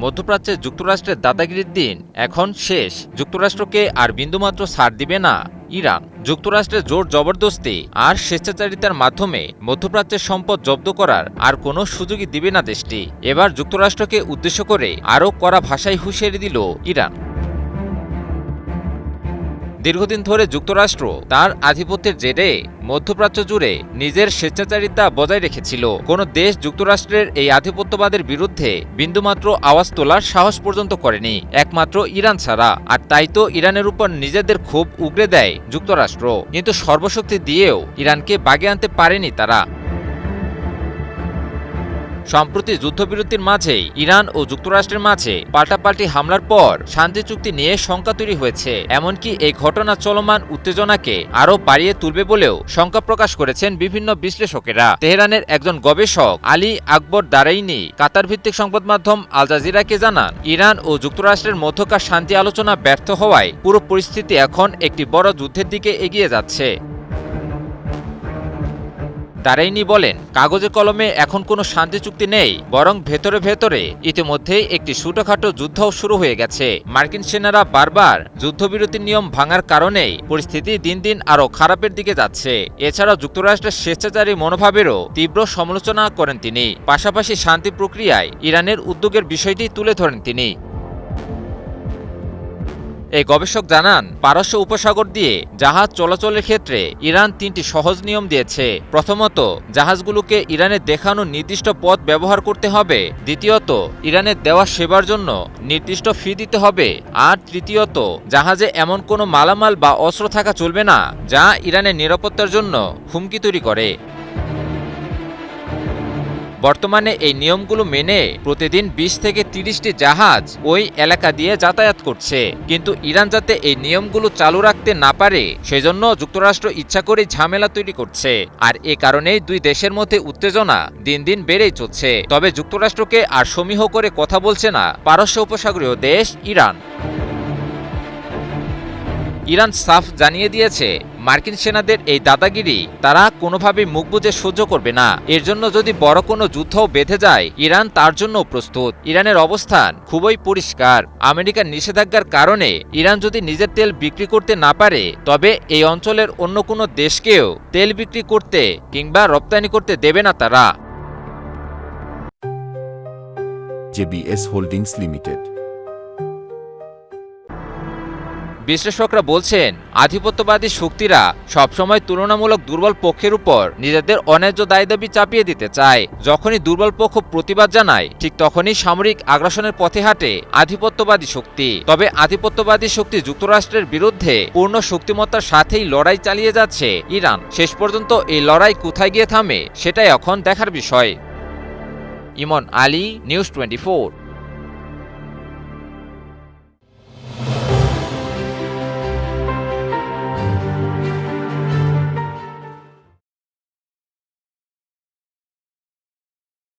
মধ্যপ্রাচ্যে যুক্তরাষ্ট্রের দাদাগিরির দিন এখন শেষ। যুক্তরাষ্ট্রকে আর বিন্দুমাত্র ছাড় দিবে না ইরান। যুক্তরাষ্ট্রের জোর জবরদস্তি আর স্বেচ্ছাচারিতার মাধ্যমে মধ্যপ্রাচ্যের সম্পদ জব্দ করার আর কোনো সুযোগই দিবে না দেশটি। এবার যুক্তরাষ্ট্রকে উদ্দেশ্য করে আরও কড়া ভাষায় হুঁশিয়ারি দিল ইরান। দীর্ঘদিন ধরে যুক্তরাষ্ট্র তার আধিপত্যের জেরে মধ্যপ্রাচ্য জুড়ে নিজের স্বেচ্ছাচারিতা বজায় রেখেছিল। কোনো দেশ যুক্তরাষ্ট্রের এই আধিপত্যবাদের বিরুদ্ধে বিন্দুমাত্র আওয়াজ তোলার সাহস পর্যন্ত করেনি, একমাত্র ইরান ছাড়া। আর তাই তো ইরানের উপর নিজেদের ক্ষোভ উগরে দেয় যুক্তরাষ্ট্র। কিন্তু সর্বশক্তি দিয়েও ইরানকে বাগে আনতে পারেনি তারা। সম্প্রতি যুদ্ধবিরতির মাঝেই ইরান ও যুক্তরাষ্ট্রের মাঝে পাল্টাপাল্টি হামলার পর শান্তি চুক্তি নিয়ে শঙ্কা তৈরি হয়েছে। এমনকি এই ঘটনা চলমান উত্তেজনাকে আরও বাড়িয়ে তুলবে বলেও শঙ্কা প্রকাশ করেছেন বিভিন্ন বিশ্লেষকেরা। তেহরানের একজন গবেষক আলী আকবর দারাইনি কাতার ভিত্তিক সংবাদ মাধ্যম আল জাজিরাকে জানান, ইরান ও যুক্তরাষ্ট্রের মধ্যকার শান্তি আলোচনা ব্যর্থ হওয়ায় পুরো পরিস্থিতি এখন একটি বড় যুদ্ধের দিকে এগিয়ে যাচ্ছে। দারাইনি বলেন, কাগজে কলমে এখন কোনো শান্তি চুক্তি নেই, বরং ভেতরে ভেতরে ইতিমধ্যেই একটি ছোটখাটো যুদ্ধও শুরু হয়ে গেছে। মার্কিন সেনারা বারবার যুদ্ধবিরতির নিয়ম ভাঙার কারণেই পরিস্থিতি দিন দিন আরও খারাপের দিকে যাচ্ছে। এছাড়াও যুক্তরাষ্ট্রের স্বেচ্ছাচারী মনোভাবেরও তীব্র সমালোচনা করেন তিনি। পাশাপাশি শান্তি প্রক্রিয়ায় ইরানের উদ্যোগের বিষয়টি তুলে ধরেন তিনি। এই গবেষক জানান, পারস্য উপসাগর দিয়ে জাহাজ চলাচলের ক্ষেত্রে ইরান ৩টি সহজ নিয়ম দিয়েছে। প্রথমত, জাহাজগুলোকে ইরানের দেখানো নির্দিষ্ট পথ ব্যবহার করতে হবে। দ্বিতীয়ত, ইরানের দেওয়া সেবার জন্য নির্দিষ্ট ফি দিতে হবে। আর তৃতীয়ত, জাহাজে এমন কোনো মালামাল বা অস্ত্র থাকা চলবে না যা ইরানের নিরাপত্তার জন্য হুমকি তৈরি করে। বর্তমানে এই নিয়মগুলো মেনে প্রতিদিন ২০ থেকে ৩০টি জাহাজ ওই এলাকা দিয়ে যাতায়াত করছে। কিন্তু ইরান যাতে এই নিয়মগুলো চালু রাখতে না পারে সেজন্য যুক্তরাষ্ট্র ইচ্ছা করে ঝামেলা তৈরি করছে। আর এ কারণেই দুই দেশের মধ্যে উত্তেজনা দিন দিন বেড়েই চলছে। তবে যুক্তরাষ্ট্রকে আর সমীহ করে কথা বলছে না পারস্য উপসাগরীয় দেশ ইরান। ইরান সাফ জানিয়ে দিয়েছে, মার্কিন সেনাদের এই দাদাগিরি তারা কোনোভাবেই মুখ বুজে সহ্য করবে না। এর জন্য যদি বড় কোনো যুদ্ধও বেঁধে যায়, ইরান তার জন্য প্রস্তুত। ইরানের অবস্থান খুবই পরিষ্কার। আমেরিকার নিষেধাজ্ঞার কারণে ইরান যদি নিজের তেল বিক্রি করতে না পারে, তবে এই অঞ্চলের অন্য কোনো দেশকেও তেল বিক্রি করতে কিংবা রপ্তানি করতে দেবে না তারা। JBS holdings limited. বিশ্লেষকরা বলছেন, আধিপত্যবাদী শক্তিরা সবসময় তুলনামূলক দুর্বল পক্ষের উপর নিজেদের অন্যায্য দায়দাবি চাপিয়ে দিতে চায়। যখনই দুর্বল পক্ষ প্রতিবাদ জানায়, ঠিক তখনই সামরিক আগ্রাসনের পথে হাঁটে আধিপত্যবাদী শক্তি। তবে আধিপত্যবাদী শক্তি যুক্তরাষ্ট্রের বিরুদ্ধে পূর্ণ শক্তিমত্তার সাথেই লড়াই চালিয়ে যাচ্ছে ইরান। শেষ পর্যন্ত এই লড়াই কোথায় গিয়ে থামে সেটাই এখন দেখার বিষয়। ইমন আলী, নিউজ 24।